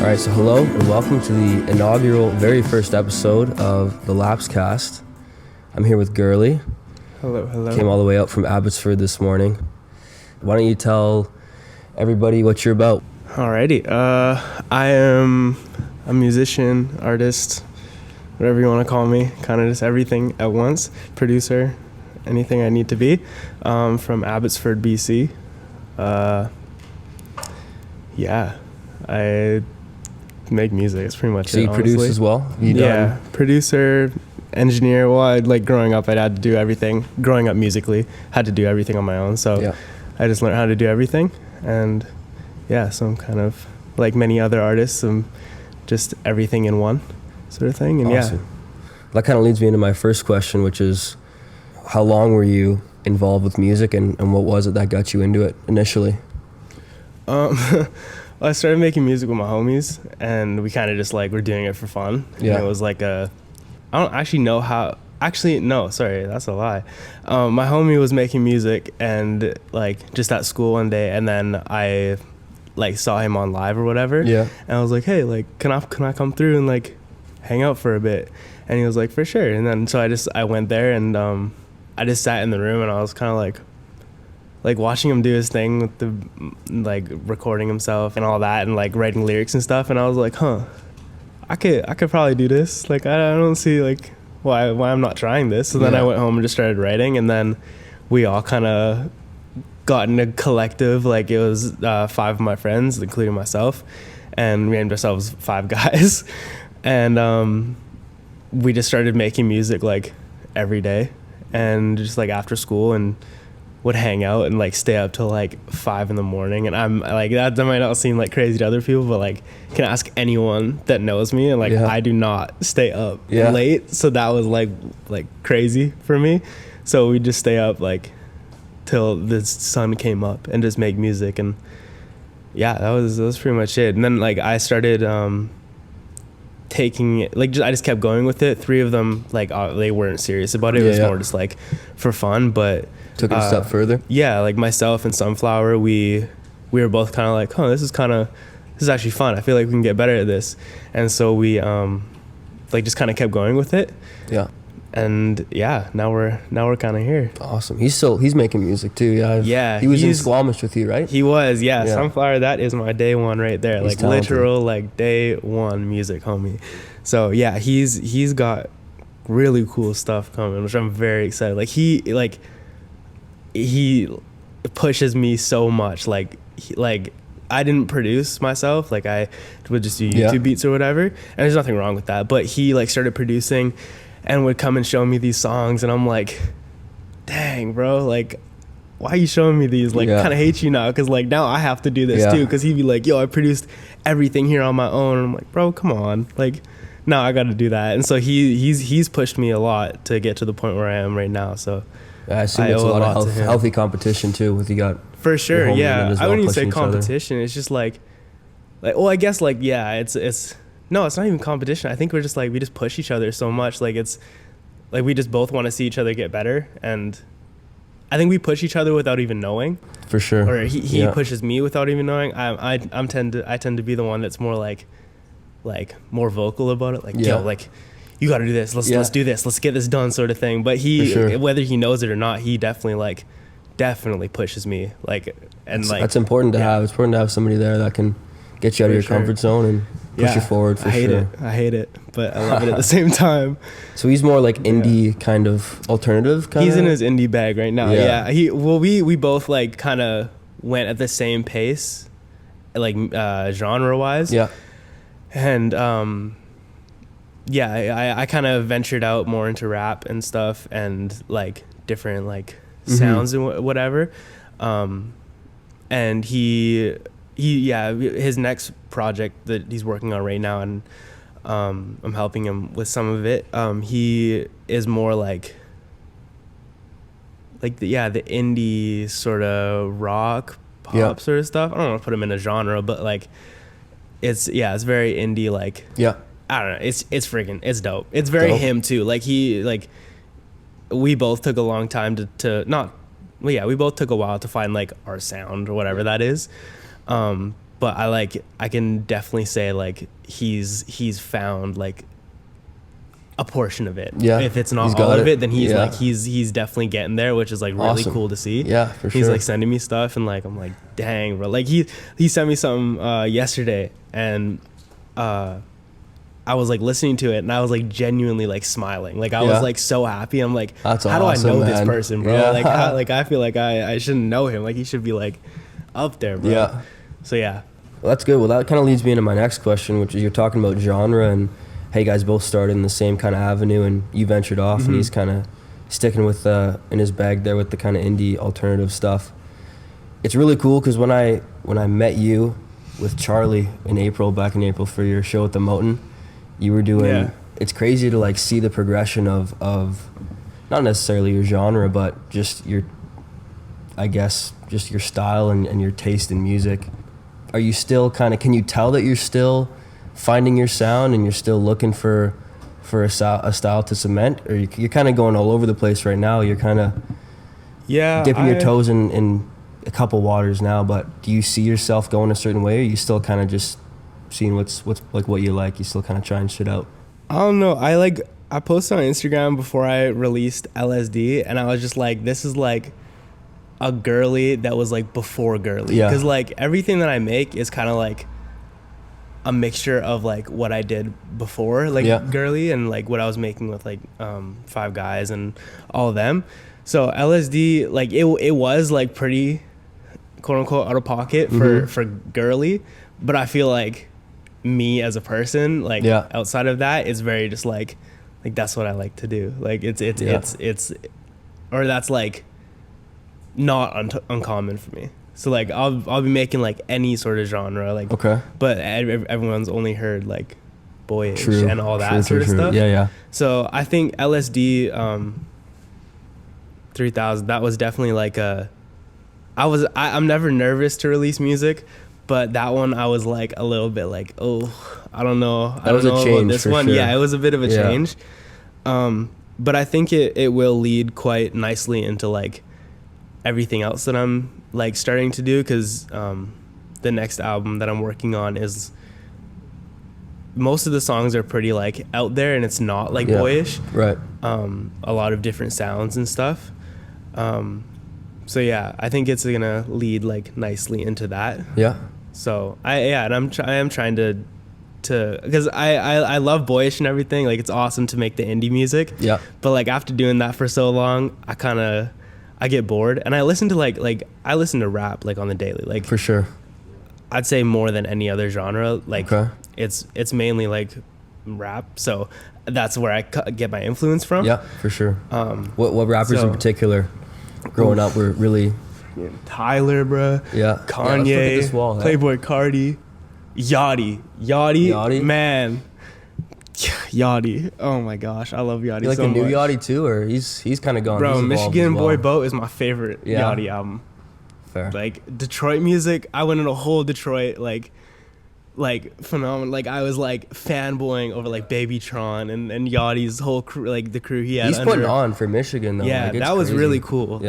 All right, so hello and welcome to the inaugural, very first episode of the LAPSECAST. I'm here with Gurley. Hello, hello. Came all the way up from Abbotsford this morning. Why don't you tell everybody what you're about? Alrighty. I am a musician, artist, whatever you want to call me. Kind of just everything at once. Producer, anything I need to be. From Abbotsford, BC. Yeah, I make music. It's pretty much So it, you produce honestly. as well? You Yeah, done? producer, engineer. Well, growing up, I had to do everything. Growing up musically, had to do everything on my own. So Yeah. I just learned how to do everything. And yeah, so I'm kind of like many other artists, I'm just everything in one sort of thing. And Awesome. That kind of leads me into my first question, which is how long were you involved with music and what was it that got you into it initially? Well, I started making music with my homies, and we kind of just were doing it for fun. Yeah. And it was I don't actually know how. Actually, no, sorry, that's a lie. My homie was making music and just at school one day, and then I saw him on live or whatever. Yeah. And I was like, hey, can I come through and hang out for a bit? And he was like, for sure. And then so I went there and I just sat in the room and I was kind of watching him do his thing with the recording himself and all that and writing lyrics and stuff. And I was like, I could probably do this. I don't see why I'm not trying this. So then I went home and just started writing, and then we all kind of got in a collective. It was 5 of my friends, including myself, and we named ourselves 5 Guys. And we just started making music every day, and just after school, and would hang out and stay up till 5 in the morning. And I'm that might not seem crazy to other people, but can ask anyone that knows me, and I do not stay up late. So that was crazy for me. So we just stay up till the sun came up and just make music. And yeah, that was pretty much it. And then I started taking it, I just kept going with it. 3 of them they weren't serious about it. It was more just for fun, but Took it a step further? Yeah, myself and Sunflower, we were both kind of this is actually fun. I feel like we can get better at this. And so we just kind of kept going with it. Yeah. And yeah, now we're kind of here. Awesome. He's making music too. Yeah. He was in Squamish with you, right? He was, yeah. Sunflower, that is my day one right there. He's talented. Literal day one music homie. So yeah, he's got really cool stuff coming, which I'm very excited. He pushes me so much. I didn't produce myself. I would just do YouTube beats or whatever. And there's nothing wrong with that. But he started producing and would come and show me these songs. And I'm like, dang, bro, why are you showing me these? Kind of hate you now. Cause now I have to do this too. Cause he'd be like, yo, I produced everything here on my own. And I'm like, bro, come on. No, I got to do that. And so he's pushed me a lot to get to the point where I am right now. So I assume it's a lot of healthy competition too. With you got for sure, yeah. I wouldn't even say competition. Other. It's just I guess it's no, it's not even competition. I think we're just we just push each other so much. It's we just both want to see each other get better, and I think we push each other without even knowing. For sure. Or he pushes me without even knowing. I tend to be the one that's more more vocal about it. Yo, you got to do this. Let's do this. Let's get this done, sort of thing. But whether he knows it or not, he definitely pushes me. That's important to have. It's important to have somebody there that can get you out of your comfort zone and push you forward. For sure. I hate it, but I love it at the same time. So he's more indie kind of alternative kind He's of? in his indie bag right now. Yeah. We both kind of went at the same pace, genre wise. Yeah. And I kind of ventured out more into rap and stuff, and different sounds and whatever. And his next project that he's working on right now, and I'm helping him with some of it. He is more the indie sort of rock pop sort of stuff. I don't want to put him in a genre, but it's very indie. I don't know. It's freaking, it's dope. It's very dope. Him too. We both took a long time we both took a while to find our sound or whatever that is. But but I can definitely say like he's found like a portion of it. Yeah. If it's not He's all got of it. it, then he's Yeah. like he's definitely getting there, which is like really Awesome. cool to see. Yeah, for sure. He's like sending me stuff, and like I'm like, dang, bro. Like he sent me something yesterday, and I was like listening to it, and I was like genuinely like smiling. Like I Yeah. was like so happy. I'm like, That's how awesome, do I know this man. person, bro? Yeah. Like I feel like I shouldn't know him. Like he should be like up there, bro. Yeah. So yeah. Well, that's good. Well, that kind of leads me into my next question, which is you're talking about genre, and hey, you guys both started in the same kind of avenue, and you ventured off, and he's kind of sticking with in his bag there with the kind of indie alternative stuff. It's really cool because when I met you with Charlie back in April for your show at the Mountain, you were doing. Yeah. It's crazy to like see the progression of not necessarily your genre, but just your, I guess, just your style and your taste in music. Are you still kind of, can you tell that you're still finding your sound and you're still looking for a style to cement? Or you're kind of going all over the place right now? You're kind of dipping your toes in a couple waters now, but do you see yourself going a certain way, or are you still kind of just seeing what's like what you like? You still kind of trying shit out? I don't know. I posted on Instagram before I released LSD, and I was just like, this is like a girly that was like before girly. Yeah. Because like everything that I make is kind of like a mixture of like what I did before like Yeah. girly, and like what I was making with like Five Guys and all of them. So LSD, like it was like pretty quote unquote out of pocket for girly, but I feel like me as a person, like Yeah. outside of that, is very just like that's what I like to do. Like it's or that's like not uncommon for me. So like I'll be making like any sort of genre, like Okay. but everyone's only heard like boyish True. and all that True. sort of stuff. Yeah, yeah. So I think LSD 3000, that was definitely like I'm never nervous to release music, but that one I was like a little bit like, oh, I don't know. I don't was a know change about this for one. sure. Yeah, it was a bit of a Yeah. change. But I think it will lead quite nicely into like everything else that I'm like starting to do, because the next album that I'm working on is, most of the songs are pretty like out there, and it's not like Yeah. boyish. Right. A lot of different sounds and stuff. So yeah, I think it's gonna lead like nicely into that. Yeah. So I am trying to because I love boyish and everything. Like it's awesome to make the indie music. Yeah. But like after doing that for so long, I get bored, and I listen to like I listen to rap like on the daily. Like For sure. I'd say more than any other genre. Like Okay. it's mainly like rap. So that's where I get my influence from. Yeah, for sure. What rappers so- in particular growing up were really, Tyler, bruh. yeah. Kanye, Yeah, let's look at this wall, hey? Playboy Cardi, Yachty, man, Yachty. Oh my gosh, I love Yachty You like so the new much. Yachty too, or he's kind of gone. Bro, he's evolved Michigan as well. Boy Boat is my favorite Yeah. Yachty album. Fair. Like Detroit music, I went in a whole Detroit like phenomenon. Like I was like fanboying over like Babytron and Yachty's whole crew, like the crew he had. He's under putting on for Michigan though. Yeah, Like, it's that was crazy. really cool.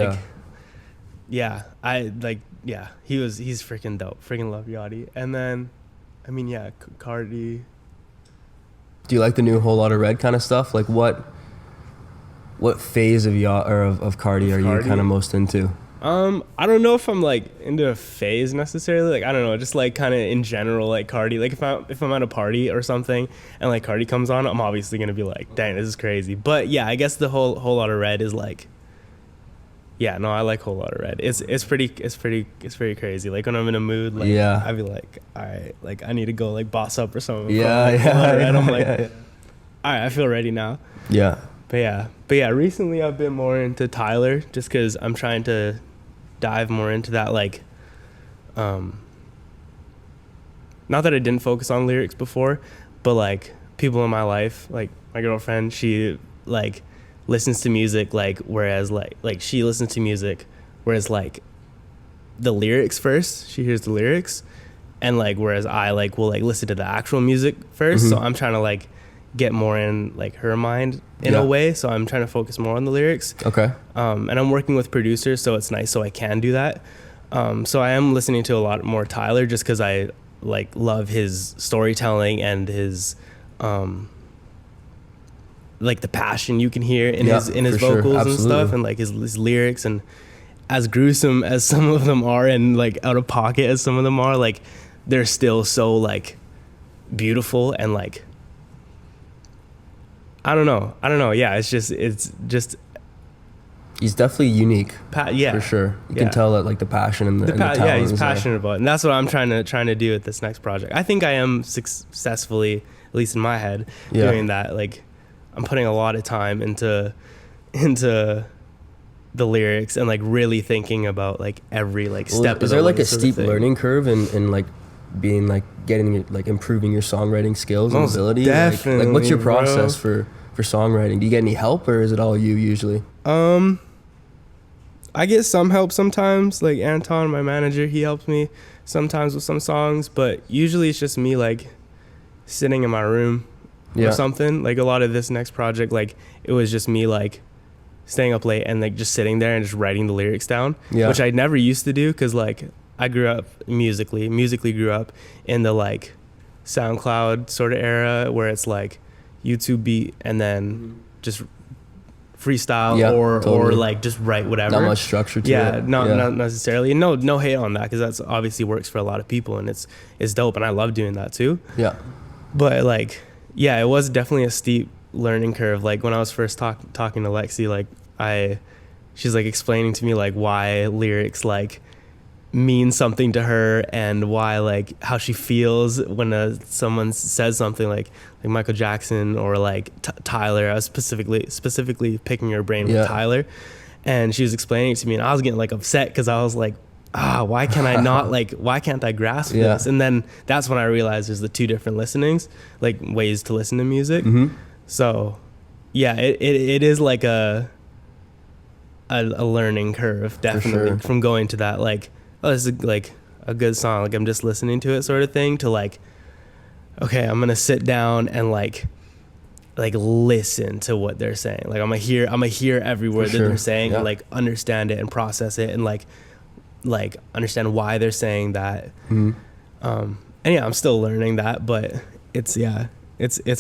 Yeah. Like, yeah, he's freaking dope. Freaking love Yachty. And then, I mean, yeah, Cardi. Do you like the new Whole Lotta Red kind of stuff? Like what phase of of Cardi are you Cardi? kind of most into? I don't know if I'm like into a phase necessarily. Like I don't know, just like kind of in general, like Cardi. Like if I'm at a party or something and like Cardi comes on, I'm obviously gonna be like, dang, this is crazy. But yeah, I guess the whole Lotta Red is like. Yeah, no, I like Whole Lotta Red. It's pretty crazy. Like when I'm in a mood, like Yeah. I'd be like, all right, like I need to go like boss up or something. Yeah, Like, yeah, Whole Lotta Red. I'm yeah, like, yeah. all right, I feel ready now. Yeah. But yeah, recently I've been more into Tyler just because I'm trying to dive more into that. Like, not that I didn't focus on lyrics before, but like people in my life, like my girlfriend, she like listens to music like whereas like she listens to music whereas like the lyrics first, she hears the lyrics, and like whereas I like will like listen to the actual music first. So I'm trying to like get more in like her mind in Yeah. a way, so I'm trying to focus more on the lyrics. Okay. And I'm working with producers, so it's nice, so I can do that. So I am listening to a lot more Tyler just because I like love his storytelling and his like the passion you can hear in his sure. vocals Absolutely. and stuff, and like his lyrics. And as gruesome as some of them are and like out of pocket as some of them are, like they're still so like beautiful and like I don't know. Yeah, it's just He's definitely unique. Yeah, for sure. You can tell that like the passion and the talent. Yeah, he's is there. passionate about it, and that's what I'm trying to do with this next project. I think I am successfully, at least in my head, doing that. Like I'm putting a lot of time into the lyrics and like really thinking about like every like step. Is there like a steep learning curve in like being like getting like improving your songwriting skills and ability? Definitely. Like what's your process for songwriting? Do you get any help, or is it all you usually? I get some help sometimes. Like Anton, my manager, he helps me sometimes with some songs, but usually it's just me like sitting in my room or something. Like a lot of this next project, like it was just me like staying up late and like just sitting there and just writing the lyrics down, which I never used to do because like I grew up musically grew up in the like SoundCloud sort of era where it's like YouTube beat and then just freestyle or like just write whatever. Not much structure to it. Not necessarily. And no hate on that because that's obviously works for a lot of people and it's dope and I love doing that too. Yeah. But like, yeah, it was definitely a steep learning curve. Like when I was first talking to Lexi, like she's like explaining to me like why lyrics like mean something to her and why like how she feels when someone says something like Michael Jackson or like Tyler. I was specifically picking her brain with Tyler, and she was explaining it to me and I was getting like upset because I was like, why can't I not like why can't I grasp this? And then that's when I realized there's the two different listenings, like ways to listen to music. So yeah, it is like a learning curve definitely from going to that like, oh, this is like a good song, like I'm just listening to it sort of thing, to like, okay, I'm gonna sit down and like listen to what they're saying. Like I'm gonna hear every word that they're saying and like understand it and process it and like understand why they're saying that. And yeah, I'm still learning that, but it's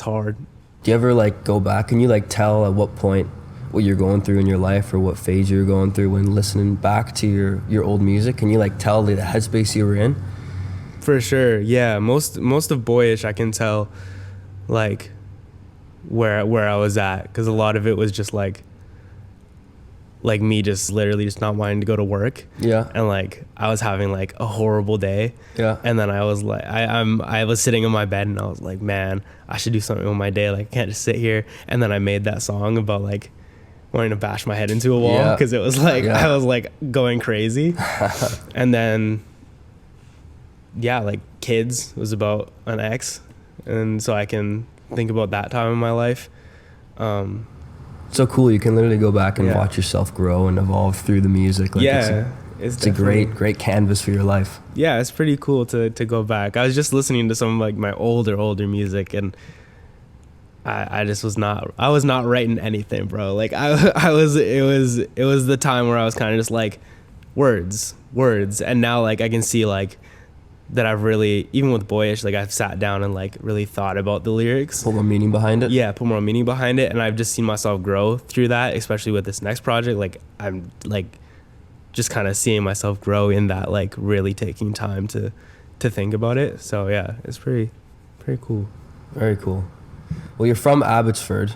hard. Do you ever like go back and you like tell at what point what you're going through in your life or what phase you're going through when listening back to your old music? Can you like tell the headspace you were in? For sure, yeah. Most of Boyish I can tell like where I was at, because a lot of it was just like me just literally just not wanting to go to work. And like I was having like a horrible day. And then I was like I was sitting in my bed and I was like, man, I should do something with my day. Like I can't just sit here. And then I made that song about like wanting to bash my head into a wall because it was like I was like going crazy. And then like kids was about an ex, and so I can think about that time in my life. So cool, you can literally go back and watch yourself grow and evolve through the music. Like it's a great canvas for your life. Yeah, it's pretty cool to go back. I was just listening to some of like my older music, and I just was not writing anything, bro. Like it was the time where I was kind of just like words, and now like I can see like that I've really, even with Boyish, like I've sat down and like really thought about the lyrics. Put more meaning behind it? Yeah, put more meaning behind it. And I've just seen myself grow through that, especially with this next project. Like I'm like just kind of seeing myself grow in that, like really taking time to think about it. So yeah, it's pretty cool. Very cool. Well, you're from Abbotsford,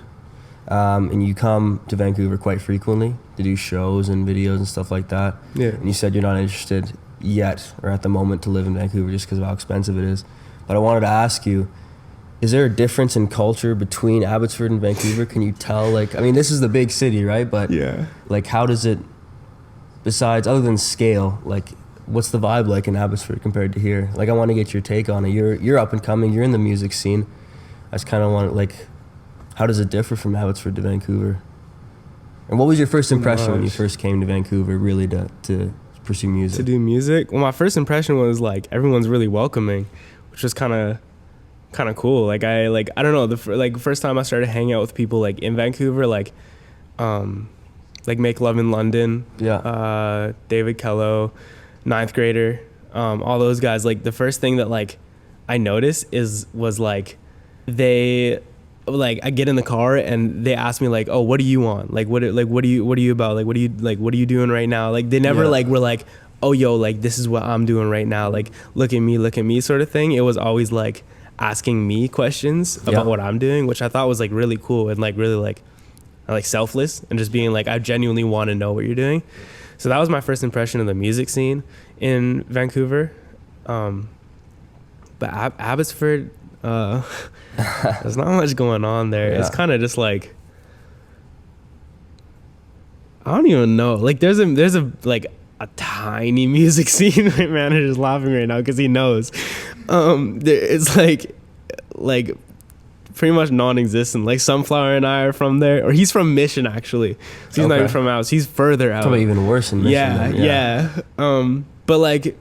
and you come to Vancouver quite frequently to do shows and videos and stuff like that. Yeah. And you said you're not interested yet or at the moment to live in Vancouver just because of how expensive it is. But I wanted to ask you, is there a difference in culture between Abbotsford and Vancouver? Can you tell, like, I mean, this is the big city, right? But like, how does it, besides, other than scale, like, what's the vibe like in Abbotsford compared to here? Like, I want to get your take on it. You're up and coming, you're in the music scene. I just kind of want to, like, how does it differ from Abbotsford to Vancouver? And what was your first impression when you first came to Vancouver, really to pursue music? To do music? Well, my first impression was like everyone's really welcoming, which was kind of cool. Like I don't know, the first time I started hanging out with people like in Vancouver, like Make Love in London, David Kello, ninth grader, all those guys. Like the first thing that like I noticed was like they like I get in the car and they ask me like, oh, what do you want? Like what are you about? Like what are you doing right now? Like they never like were like, oh yo, like this is what I'm doing right now. Like look at me sort of thing. It was always like asking me questions about what I'm doing, which I thought was like really cool and like really like selfless and just being like, I genuinely want to know what you're doing. So that was my first impression of the music scene in Vancouver. But Abbotsford, there's not much going on there. It's kind of just like, I don't even know. Like there's a like a tiny music scene. My manager's laughing right now because he knows. It's like pretty much non-existent. Like Sunflower and I are from there, or he's from Mission actually. So he's not even from out. He's further out. Probably even worse than Mission. Yeah. But like,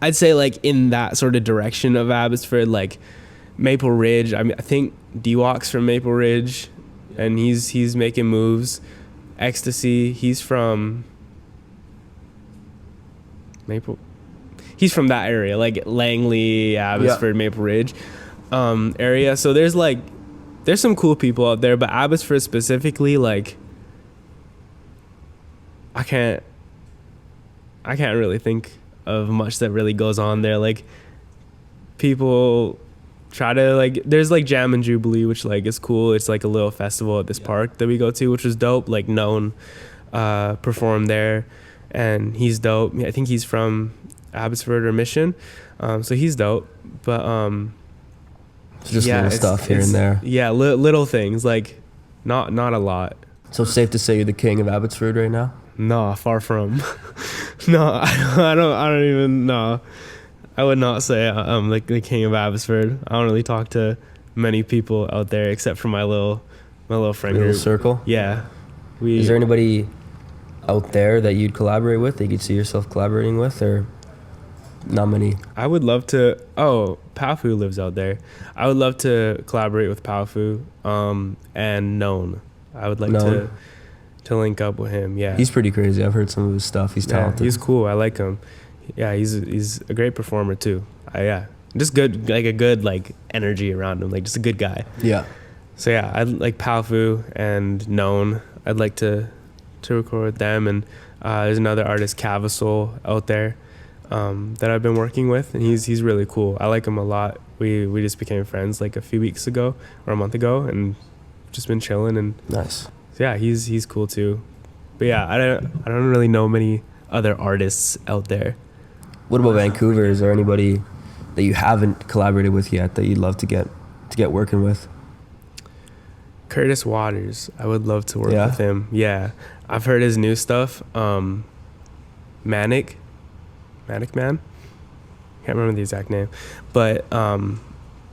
I'd say like in that sort of direction of Abbotsford, like Maple Ridge. I mean, I think D-Walk's from Maple Ridge, and he's making moves. Ecstasy. He's from Maple. He's from that area, like Langley, Abbotsford, Maple Ridge. Area. So there's some cool people out there, but Abbotsford specifically, like I can't really think of much that really goes on there. Like people try to like, there's like Jam and Jubilee, which like is cool. It's like a little festival at this park that we go to, which was dope. Like Known performed there, and he's dope. I think he's from Abbotsford or Mission, so he's dope. But so just little stuff here and there. Yeah, little things, like not a lot. So safe to say you're the king of Abbotsford right now? No, far from. No, I don't even know. I would not say I'm like the king of Abbotsford. I don't really talk to many people out there except for my little friend group. Circle? Yeah. Is there anybody out there that you'd collaborate with, that you could see yourself collaborating with, or not many? I would love to. Oh, Paofu lives out there. I would love to collaborate with Paofu, and Known. I would like to link up with him. Yeah, he's pretty crazy. I've heard some of his stuff. He's talented. He's cool. I like him. Yeah, he's a great performer too. Just good, like a good like energy around him. Like just a good guy. Yeah. So yeah, I'd like Paofu and Known. I'd like to record with them, and there's another artist, Cavasol, out there. That I've been working with, and he's really cool. I like him a lot. We just became friends like a few weeks ago or a month ago, and just been chilling. And nice. So yeah, he's cool too. But yeah, I don't really know many other artists out there. What about Vancouver? Is there anybody that you haven't collaborated with yet that you'd love to get working with? Curtis Waters. I would love to work with him. Yeah, I've heard his new stuff. Manic Man. Can't remember the exact name, but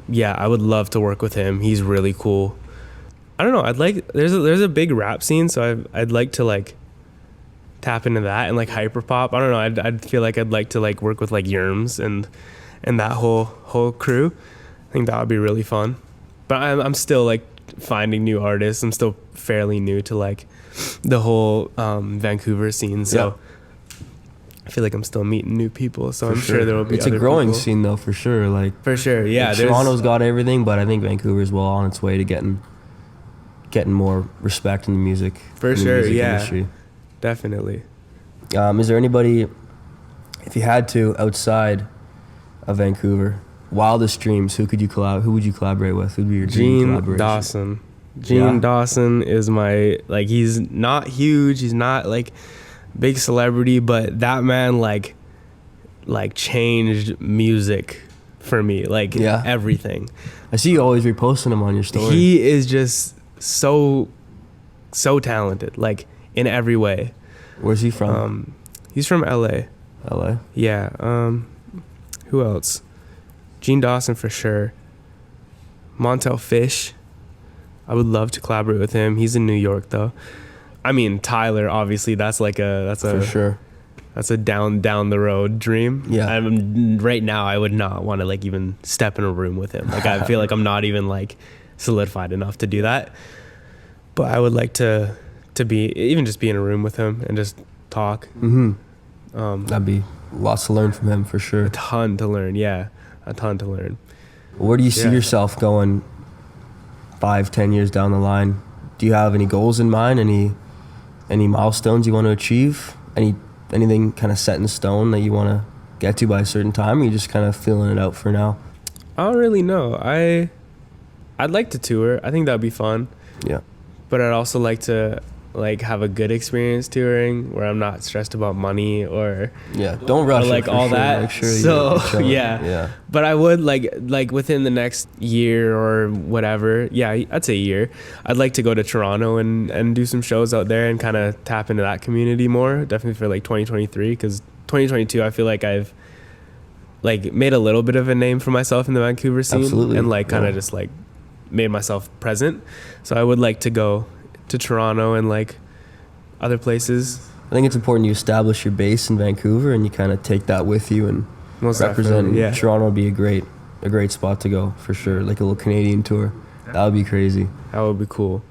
yeah, I would love to work with him. He's really cool. I don't know. There's a big rap scene, so I'd like to like tap into that and like hyperpop. I don't know. I'd feel like I'd like to like work with like Yerms and that whole crew. I think that would be really fun. But I'm still like finding new artists. I'm still fairly new to like the whole Vancouver scene. So. Yeah. I feel like I'm still meeting new people, so I'm sure there will be. It's a growing scene, though, for sure. Like for sure, yeah. Toronto's got everything, but I think Vancouver's well on its way to getting more respect in the music. For sure, yeah, industry. Definitely. Is there anybody, if you had to, outside of Vancouver, wildest dreams? Who would you collaborate with? Who'd be your dream collaboration? Dawson. Gene Dawson is my He's not huge. He's not like big celebrity, but that man like changed music for me, everything. I see you always reposting him on your story. He is just so talented, like in every way. Where's he from? He's from LA. Yeah. Who else? Gene Dawson for sure. Montel Fish, I would love to collaborate with him. He's in New York though. I mean, Tyler, obviously, that's for sure. That's a down the road dream. Yeah. Right now, I would not want to like even step in a room with him. Like I feel like I'm not even like solidified enough to do that. But I would like to be in a room with him and just talk. Mm-hmm. That'd be lots to learn from him for sure. A ton to learn. Yeah. a ton to learn. Where do you see Yeah. yourself going 5-10 years down the line? Do you have any goals in mind? Any milestones you want to achieve? Anything kind of set in stone that you want to get to by a certain time? Or are you just kind of feeling it out for now? I don't really know. I'd like to tour. I think that'd be fun. Yeah. But I'd also like to like have a good experience touring where I'm not stressed about money or Yeah. Don't rush it, like for all sure. that. Make sure So you're chilling. yeah. Yeah. But I would like within the next year or whatever. Yeah, I'd say a year. I'd like to go to Toronto and do some shows out there and kind of tap into that community more. Definitely for like 2023, because 2022 I feel like I've like made a little bit of a name for myself in the Vancouver scene. Absolutely. And like kind of Yeah. just like made myself present. So I would like to go to Toronto and like other places. I think it's important you establish your base in Vancouver and you kind of take that with you and Most represent. definitely, yeah. Toronto would be a great spot to go for sure. Like a little Canadian tour. That would be crazy. That would be cool.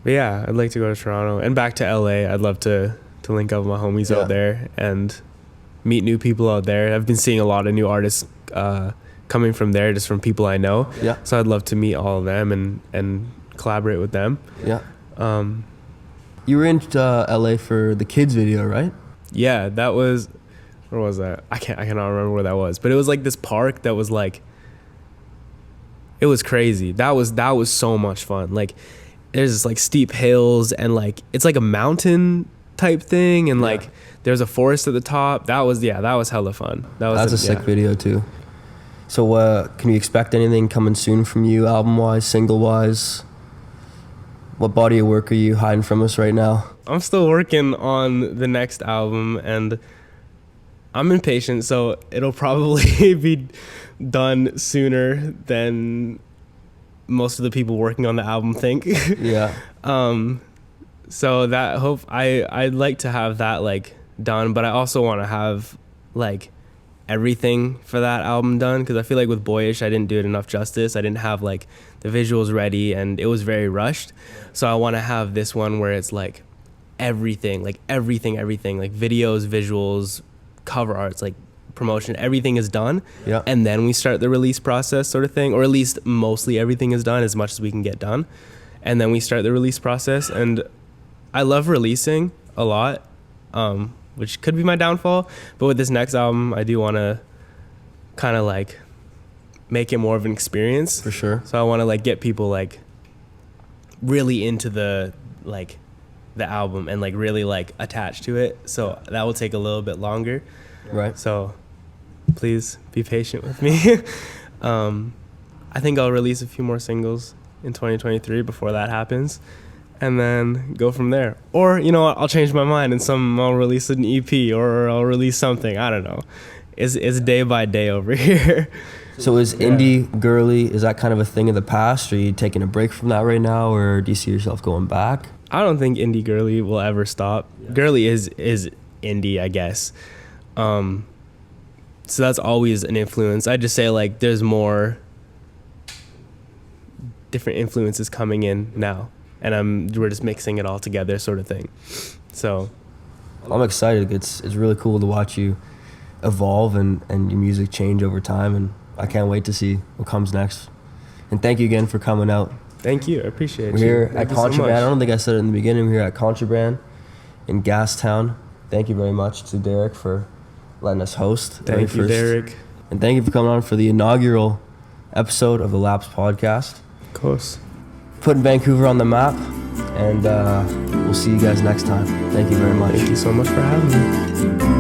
But yeah, I'd like to go to Toronto and back to LA. I'd love to link up with my homies Yeah. out there and meet new people out there. I've been seeing a lot of new artists coming from there, just from people I know. Yeah. So I'd love to meet all of them and collaborate with them. Yeah. You were in LA for the kids video, right? Yeah, that was, where was that? I cannot remember where that was, but it was like this park that was like, it was crazy. That was so much fun. Like there's this like steep hills and like it's like a mountain type thing and like there's a forest at the top. That was hella fun. That's a sick video too. So can we expect anything coming soon from you, album wise, single wise? What body of work are you hiding from us right now? I'm still working on the next album and I'm impatient, so it'll probably be done sooner than most of the people working on the album think. Yeah. So that I'd like to have that like done, but I also want to have like everything for that album done, because I feel like with Boyish I didn't do it enough justice. I didn't have like the visuals ready and it was very rushed. So I want to have this one where it's like everything like videos, visuals, cover arts, like promotion, everything is done. Yeah. And then we start the release process sort of thing, or at least mostly everything is done, as much as we can get done. And then we start the release process. And I love releasing a lot, which could be my downfall. But with this next album, I do want to kind of like make it more of an experience. For sure. So I want to like get people like really into the album and like really like attached to it. So that will take a little bit longer. Right. So please be patient with me. I think I'll release a few more singles in 2023 before that happens, and then go from there. Or, you know what, I'll change my mind and I'll release an EP or I'll release something. I don't know. It's day by day over here. So is indie girly, is that kind of a thing of the past? Are you taking a break from that right now, or do you see yourself going back? I don't think indie girly will ever stop. Yeah. Girly is indie, I guess. So that's always an influence. I just say like there's more different influences coming in now, and we're just mixing it all together, sort of thing. So I'm excited. It's really cool to watch you evolve and your music change over time, and I can't wait to see what comes next. And thank you again for coming out. Thank you. I appreciate it. We're here at Contraband. I don't think I said it in the beginning. We're here at Contraband in Gastown. Thank you very much to Derek for letting us host. Thank you, Derek. And thank you for coming on for the inaugural episode of the LAPSE podcast. Of course. Putting Vancouver on the map. And we'll see you guys next time. Thank you very much. Thank you so much for having me.